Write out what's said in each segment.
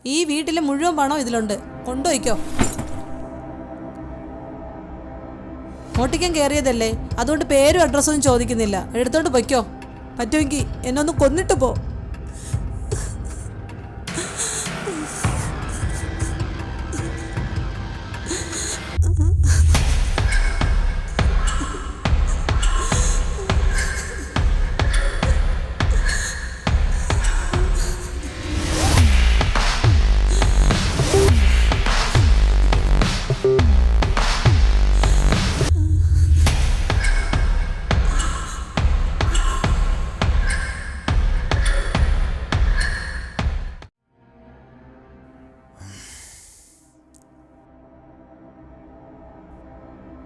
ഈ വീട്ടിലെ മുഴുവൻ പണം ഇതിലുണ്ട്, കൊണ്ടുപോയിക്കോ. മോട്ടിക്കാൻ കയറിയതല്ലേ, അതുകൊണ്ട് പേരും അഡ്രസ്സൊന്നും ചോദിക്കുന്നില്ല. എടുത്തോണ്ട് പൊയ്ക്കോ. പറ്റുമെങ്കിൽ എന്നെ ഒന്ന് കൊന്നിട്ട് പോ.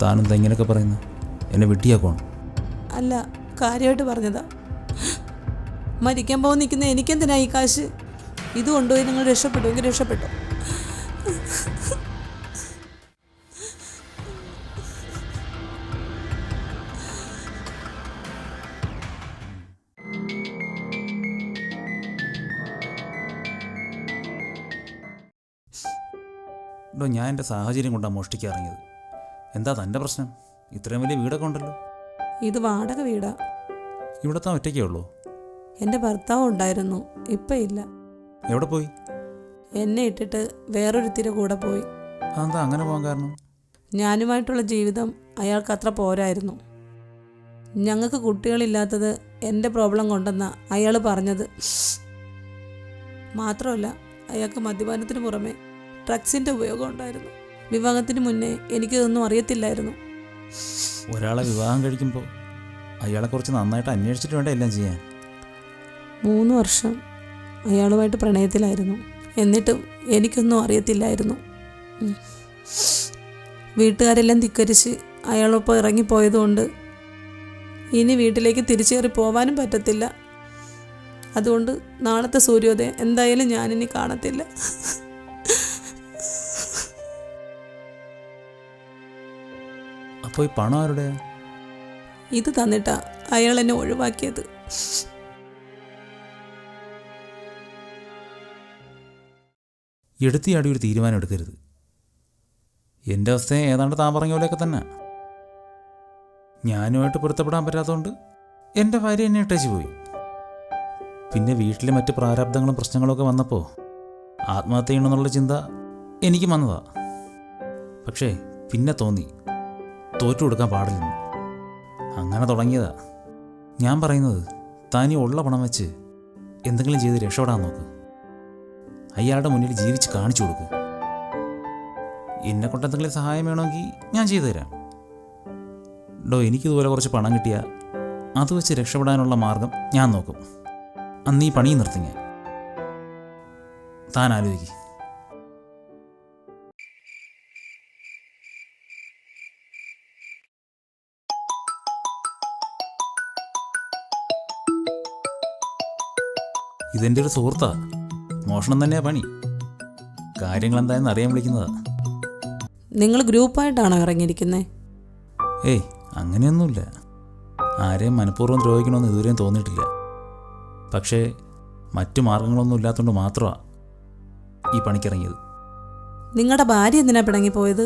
താനെന്താ ഇങ്ങനെയൊക്കെ പറയുന്നത്? എന്നെ വെട്ടിയാക്കോണം? അല്ല, കാര്യമായിട്ട് പറഞ്ഞതാ. മരിക്കാൻ പോകാൻ നിൽക്കുന്ന എനിക്കെന്തിനാ ഈ കാശ്? ഇത് കൊണ്ടുപോയി നിങ്ങൾ രക്ഷപ്പെടുമെങ്കിൽ രക്ഷപ്പെട്ടു. ഞാൻ എൻ്റെ സാഹചര്യം കൊണ്ടാണ് മോഷ്ടിക്കാൻ ഇറങ്ങിയത്. എന്താ തൻ്റെ പ്രശ്നം? ഇത്രയും വലിയ വീടൊക്കെ ഉണ്ടല്ലോ. ഇത് വാടക വീടാ. ഇവിടത്തെ ഒറ്റയ്ക്കേ ഉള്ളൂ? എൻ്റെ ഭർത്താവ് ഉണ്ടായിരുന്നു, ഇപ്പം ഇല്ല. എവിടെ പോയി? എന്നെ ഇട്ടിട്ട് വേറൊരുത്തിൻ്റെ കൂടെ പോയി. അതെന്താ അങ്ങനെ പോകാൻ കാരണം? ഞാനുമായിട്ടുള്ള ജീവിതം അയാൾക്ക് അത്ര പോരായിരുന്നു. ഞങ്ങൾക്ക് കുട്ടികളില്ലാത്തത് എൻ്റെ പ്രോബ്ലം കൊണ്ടെന്നാണ് അയാൾ പറഞ്ഞത്. മാത്രമല്ല, അയാൾക്ക് മദ്യപാനത്തിന് പുറമെ ഡ്രഗ്സിൻ്റെ ഉപയോഗം ഉണ്ടായിരുന്നു. വിവാഹത്തിന് മുന്നേ എനിക്കിതൊന്നും അറിയത്തില്ലായിരുന്നു. ഒരാളെ വിവാഹം കഴിക്കുമ്പോൾ അയാളെക്കുറിച്ച് നന്നായിട്ട് അന്വേഷിച്ചിട്ട് വേണ്ട എല്ലാം ചെയ്യാൻ. 3 വർഷം അയാളുമായിട്ട് പ്രണയത്തിലായിരുന്നു. എന്നിട്ടും എനിക്കൊന്നും അറിയത്തില്ലായിരുന്നു. വീട്ടുകാരെല്ലാം ധിക്കരിച്ച് അയാളൊപ്പം ഇറങ്ങിപ്പോയതുകൊണ്ട് ഇനി വീട്ടിലേക്ക് തിരിച്ചേറി പോവാനും പറ്റത്തില്ല. അതുകൊണ്ട് നാളത്തെ സൂര്യോദയം എന്തായാലും ഞാനിനി കാണത്തില്ല. അപ്പോൾ ഈ പണം ആരുടെയാ? ഇത് തന്നിട്ടാ അയാൾ എന്നെ ഒഴിവാക്കിയത്. എടുത്തിയാടി ഒരു തീരുമാനം എടുക്കരുത്. എൻ്റെ അവസ്ഥ ഏതാണ്ട് താൻ പറഞ്ഞ പോലെയൊക്കെ തന്നെ. ഞാനുമായിട്ട് പൊരുത്തപ്പെടാൻ പറ്റാത്തതുകൊണ്ട് എൻ്റെ ഭാര്യ എന്നെ ഇട്ടേച്ച് പോയി. പിന്നെ വീട്ടിലെ മറ്റ് പ്രാരാബ്ദങ്ങളും പ്രശ്നങ്ങളൊക്കെ വന്നപ്പോൾ ആത്മഹത്യ ചെയ്യണമെന്നുള്ള ചിന്ത എനിക്ക് വന്നതാ. പക്ഷേ പിന്നെ തോന്നി തോറ്റു കൊടുക്കാൻ പാടില്ലെന്ന്. അങ്ങനെ തുടങ്ങിയതാ. ഞാൻ പറയുന്നത്, താനീ ഉള്ള പണം വെച്ച് എന്തെങ്കിലും ചെയ്ത് രക്ഷപ്പെടാൻ നോക്ക്. അയാളുടെ മുന്നിൽ ജീവിച്ച് കാണിച്ചു കൊടുക്ക്. എന്നെക്കൊണ്ട് എന്തെങ്കിലും സഹായം വേണമെങ്കിൽ ഞാൻ ചെയ്തു തരാം. എനിക്കിതുപോലെ കുറച്ച് പണം കിട്ടിയാൽ അത് വെച്ച് രക്ഷപ്പെടാനുള്ള മാർഗം ഞാൻ നോക്കും. അന്ന് ഈ പണി നിർത്തി ഞാൻ. താൻ ആലോചിക്കും. ഇതെൻ്റെ ഒരു സുഹൃത്താ. മോഷണം തന്നെയാ പണി. കാര്യങ്ങൾ എന്തായെന്ന് അറിയാൻ വിളിക്കുന്നതാ. നിങ്ങൾ ഗ്രൂപ്പായിട്ടാണോ ഇറങ്ങിയിരിക്കുന്നത്? ഏയ്, അങ്ങനെയൊന്നുമില്ല. ആരെയും മനഃപൂർവ്വം ദ്രോഹിക്കണമെന്ന് ഇതുവരെയും തോന്നിയിട്ടില്ല. പക്ഷേ മറ്റു മാർഗങ്ങളൊന്നും ഇല്ലാത്തതുകൊണ്ട് മാത്രമാണ് ഈ പണിക്കിറങ്ങിയത്. നിങ്ങളുടെ ഭാര്യ എന്തിനാ പിണങ്ങിപ്പോയത്?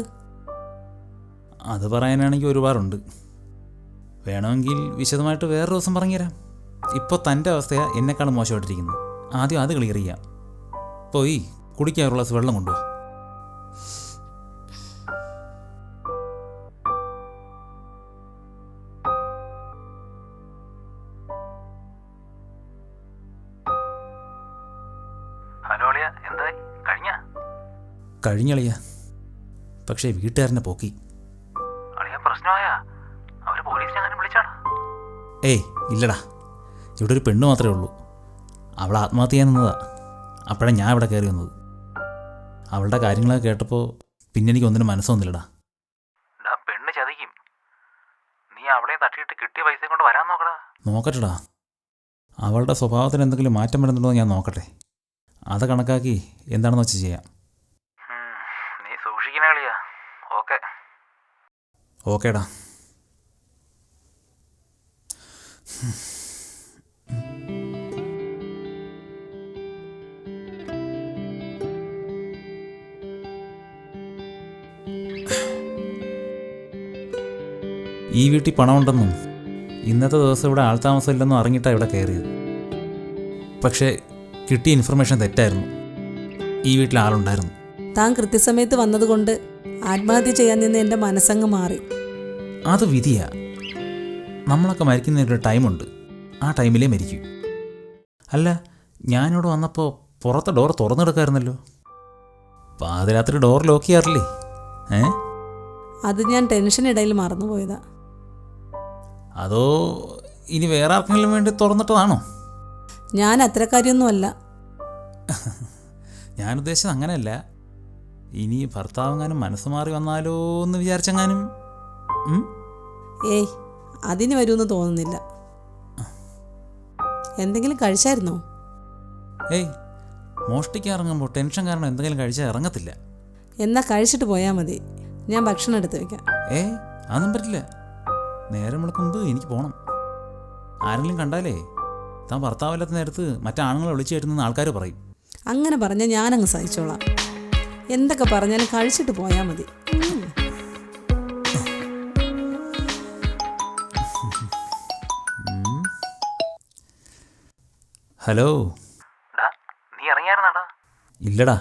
അത് പറയാനാണെങ്കിൽ ഒരുപാടുണ്ട്. വേണമെങ്കിൽ വിശദമായിട്ട് വേറൊരു ദിവസം പറഞ്ഞുതരാം. ഇപ്പോൾ തൻ്റെ അവസ്ഥയാണ് എന്നെക്കാളും മോശമായിട്ടിരിക്കുന്നത്. ആദ്യം അത് ക്ലിയർ ചെയ്യാം. പോയി കുടിക്കാനുള്ള വെള്ളം കൊണ്ടുപോവാ. ഹലോ അളിയ, എന്തായി? കഴിഞ്ഞളിയ. പക്ഷേ വീട്ടുകാരനെ പോക്കി. അളിയ, പ്രശ്നമായാ? അവര് പോലീസിനെ അങ്ങനെ വിളിച്ചാടാ? ഏയ് ഇല്ലടാ, ഇവിടെ ഒരു പെണ്ണ് മാത്രമേ ഉള്ളൂ. അവൾ ആത്മഹത്യ ചെയ്യാൻ നിന്നതാ. അപ്പോഴാണ് ഞാൻ ഇവിടെ കയറി വന്നത്. അവളുടെ കാര്യങ്ങളൊക്കെ കേട്ടപ്പോൾ പിന്നെ എനിക്ക് ഒന്നിനും മനസ്സൊന്നുമില്ലടാ. പെണ്ണ് ചതിക്കും. നീ അവളെ തട്ടിയിട്ട് കിട്ടിയ പൈസ കൊണ്ട് വരാൻ നോക്കടാ. നോക്കട്ടെടാ, അവളുടെ സ്വഭാവത്തിന് എന്തെങ്കിലും മാറ്റം വരുന്നുണ്ടോ ഞാൻ നോക്കട്ടെ. അത് കണക്കാക്കി എന്താണെന്ന് വെച്ച് ചെയ്യാം. നീ സൂക്ഷിക്കണ കളിയാ. ഓക്കെ. ഓക്കേടാ. ഈ വീട്ടിൽ പണമുണ്ടെന്നും ഇന്നത്തെ ദിവസം ഇവിടെ ആൾതാമസമില്ലെന്നും അറിഞ്ഞിട്ടാണ് ഇവിടെ കയറിയത്. പക്ഷേ കിട്ടിയ ഇൻഫർമേഷൻ തെറ്റായിരുന്നു. ഈ വീട്ടിൽ ആളുണ്ടായിരുന്നു. താൻ കൃത്യസമയത്ത് വന്നതുകൊണ്ട് ആത്മഹത്യ ചെയ്യാൻ നിന്ന് എൻ്റെ മനസ്സങ്ങ് മാറി. അത് വിധിയാ. നമ്മളൊക്കെ മരിക്കുന്നതിനൊരു ടൈമുണ്ട്. ആ ടൈമിലേ മരിക്കൂ. അല്ല, ഞാനിവിടെ വന്നപ്പോൾ പുറത്തെ ഡോർ തുറന്നെടുക്കാമായിരുന്നല്ലോ. പാതിരാത്രി ഡോർ ലോക്ക് ചെയ്യാറില്ലേ? അത് ഞാൻ ടെൻഷനിടയിൽ മറന്നുപോയതാ. അതോ ഇനി വേറെ ആർക്കെങ്കിലും വേണ്ടി തുറന്നിട്ടതാണോ? ഞാൻ അത്രക്കാരിയൊന്നുമല്ല. ഞാൻ ഉദ്ദേശിച്ചത് അങ്ങനെയല്ല. ഇനി ഭർത്താവെങ്ങാനും മനസ്സ് മാറി വന്നാലോ എന്ന് വിചാരിച്ചെങ്ങാനും. ഏയ്, അതിന് വരുമെന്ന് തോന്നുന്നില്ല. എന്തെങ്കിലും കഴിച്ചായിരുന്നോ? ഏയ്, മോഷ്ടിക്കാൻ ഇറങ്ങുമ്പോൾ ടെൻഷൻ കാരണം എന്തെങ്കിലും കഴിച്ചാൽ ഇറങ്ങത്തില്ല. എന്നാ കഴിച്ചിട്ട് പോയാൽ മതി. ഞാൻ ഭക്ഷണം എടുത്ത് വയ്ക്കാം. അതൊന്നും പറ്റില്ല. നേരം വിളിക്കുമ്പ് എനിക്ക് പോകണം. ആരെങ്കിലും കണ്ടാലേ താൻ ഭർത്താവില്ലാത്ത നേരത്ത് മറ്റാണുങ്ങളെ വിളിച്ചു കയറ്റുന്ന ആൾക്കാർ പറയും. അങ്ങനെ പറഞ്ഞാൽ ഞാനങ്ങ് സഹിച്ചോളാം. എന്തൊക്കെ പറഞ്ഞാലും കഴിച്ചിട്ട് പോയാൽ മതി. ഹലോ. നീ ഇറങ്ങിയായിരുന്നാടാ? ഇല്ലടാ,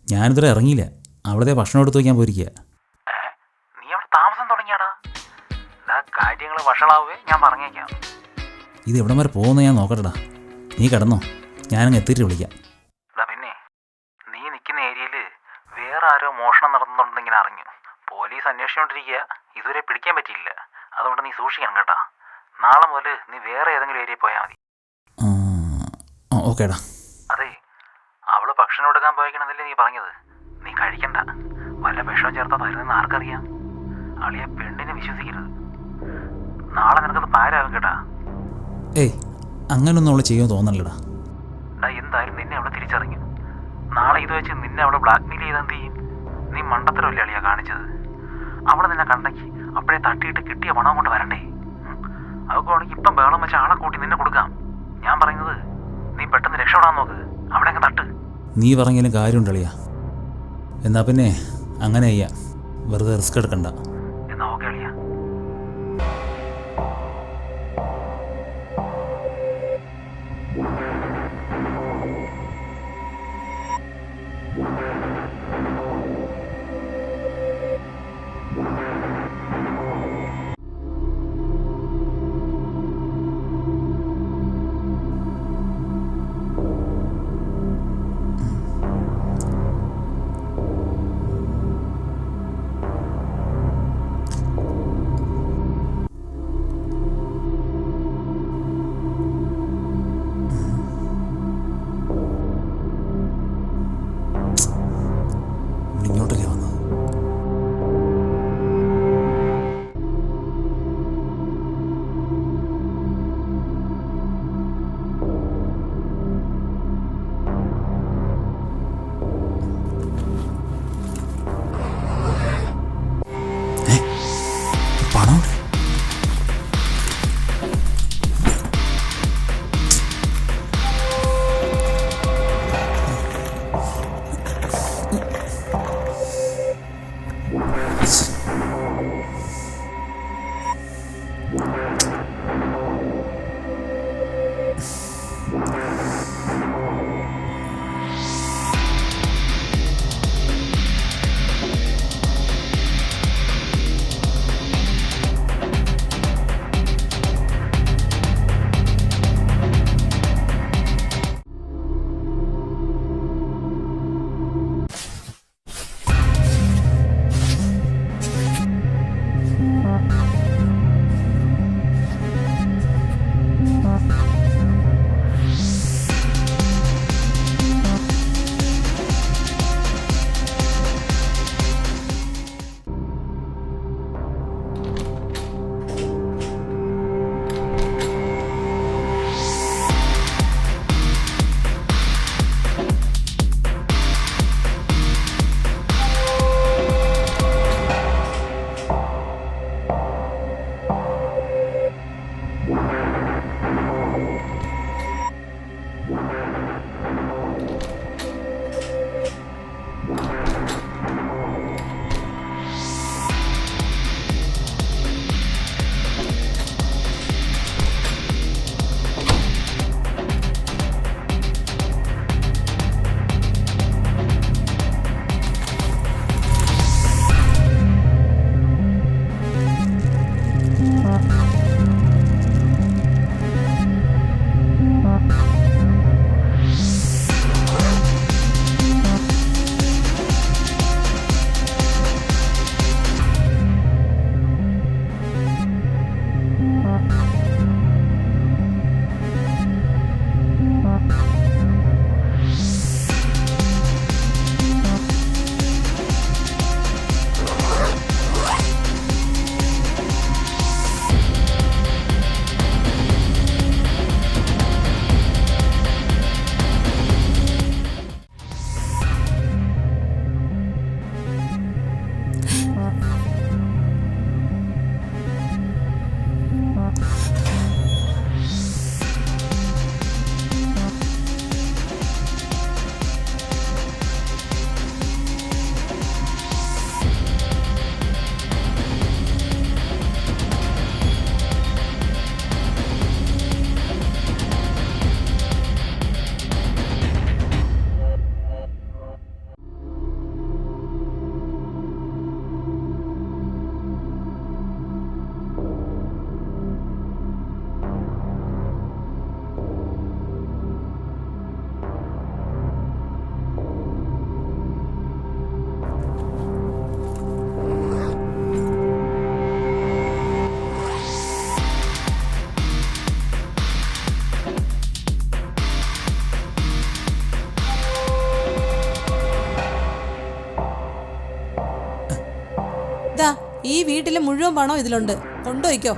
ഞാനിതുവരെ ഇറങ്ങിയില്ല. അവിടുത്തെ ഭക്ഷണം എടുത്ത് വയ്ക്കാൻ പോയിരിക്കുക. നീ അവിടെ താമസം തുടങ്ങിയാടാ? കാര്യങ്ങൾ വഷളാവേ, ഞാൻ പറഞ്ഞേക്കാം. ഇത് എവിടം വരെ പോകുന്ന ഞാൻ നോക്കട്ടെടാ. നീ കിടന്നോ, ഞാനങ്ങ് എത്തിയിട്ട് വിളിക്കാം. പിന്നെ നീ നിൽക്കുന്ന ഏരിയയിൽ വേറെ ആരോ മോഷണം നടത്തുന്നുണ്ടെങ്കിൽ അറിഞ്ഞു. പോലീസ് അന്വേഷിച്ചുകൊണ്ടിരിക്കുക. ഇതുവരെ പിടിക്കാൻ പറ്റിയില്ല. അതുകൊണ്ട് നീ സൂക്ഷിക്കണം കേട്ടാ. നാളെ മുതൽ നീ വേറെ ഏതെങ്കിലും ഏരിയയിൽ പോയാൽ മതി. ഓക്കേടാ. അതെ, അവള് ഭക്ഷണം എടുക്കാൻ പോയിക്കണമെന്നല്ലേ നീ പറഞ്ഞത്? നീ കഴിക്കണ്ട. വല്ല വിഷം ചേർത്താ തരുന്നെന്ന് ആർക്കറിയാം? അളിയെ പെണ്ണിനെ വിശ്വസിക്കരുത്. നാളെ നിനക്കത് പാരാകും കേട്ടാ. അങ്ങനൊന്നും അവള് ചെയ്യുമെന്ന് തോന്നല്ലടാ. എന്തായാലും നിന്നെ അവളെ തിരിച്ചറിഞ്ഞു. നാളെ ഇത് വെച്ച് നിന്നെ അവളെ ബ്ലാക്ക്മെയിൽ ചെയ്താൽ എന്ത് ചെയ്യും? നീ മണ്ടത്തരമല്ലേ അളിയാ കാണിച്ചത്? അവളെ നിന്നെ കണ്ടെങ്കിൽ അപ്പോഴേ തട്ടിയിട്ട് കിട്ടിയ പണം കൊണ്ട് വരണ്ടേ? അതൊക്കെ ആണെങ്കിൽ ഇപ്പം ബഹളം വെച്ച ആളെ കൂട്ടി നിന്നെ കൊടുക്കാം. ഞാൻ പറയുന്നത് നീ പെട്ടെന്ന് രക്ഷപ്പെടാൻ നോക്ക്. അവിടെ അങ്ങ് തട്ട്. നീ പറഞ്ഞാലും കാര്യമുണ്ടളിയാ. എന്നാ പിന്നെ അങ്ങനെ ചെയ്യാം. വെറുതെ റിസ്ക് എടുക്കണ്ട. എന്നാ ഓക്കെ അളിയാ. ഇങ്ങോട്ടല്ലേ വന്നത്? പണം ഈ വീട്ടിലെ മുഴുവൻ പണം ഇതിലുണ്ട്, കൊണ്ടുപോയിക്കോ.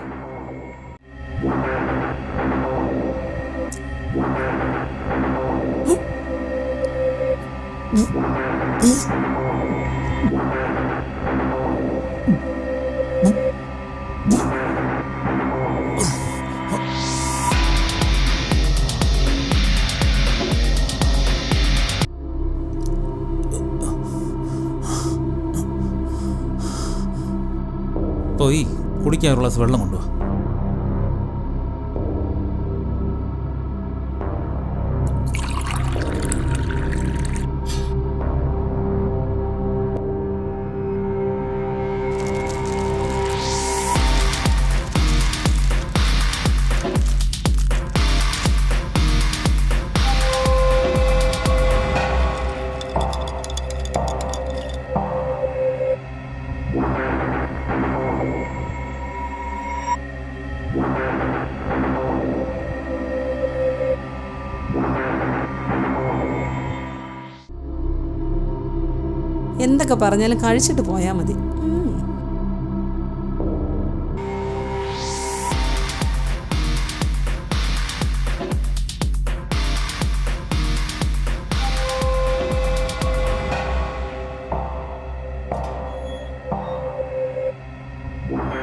പോയി കുടിക്കാൻ ഒരു ഗ്ലാസ് വെള്ളം കൊണ്ടുവാ. എന്തൊക്കെ പറഞ്ഞാലും കഴിച്ചിട്ട് പോയാൽ മതി. ആ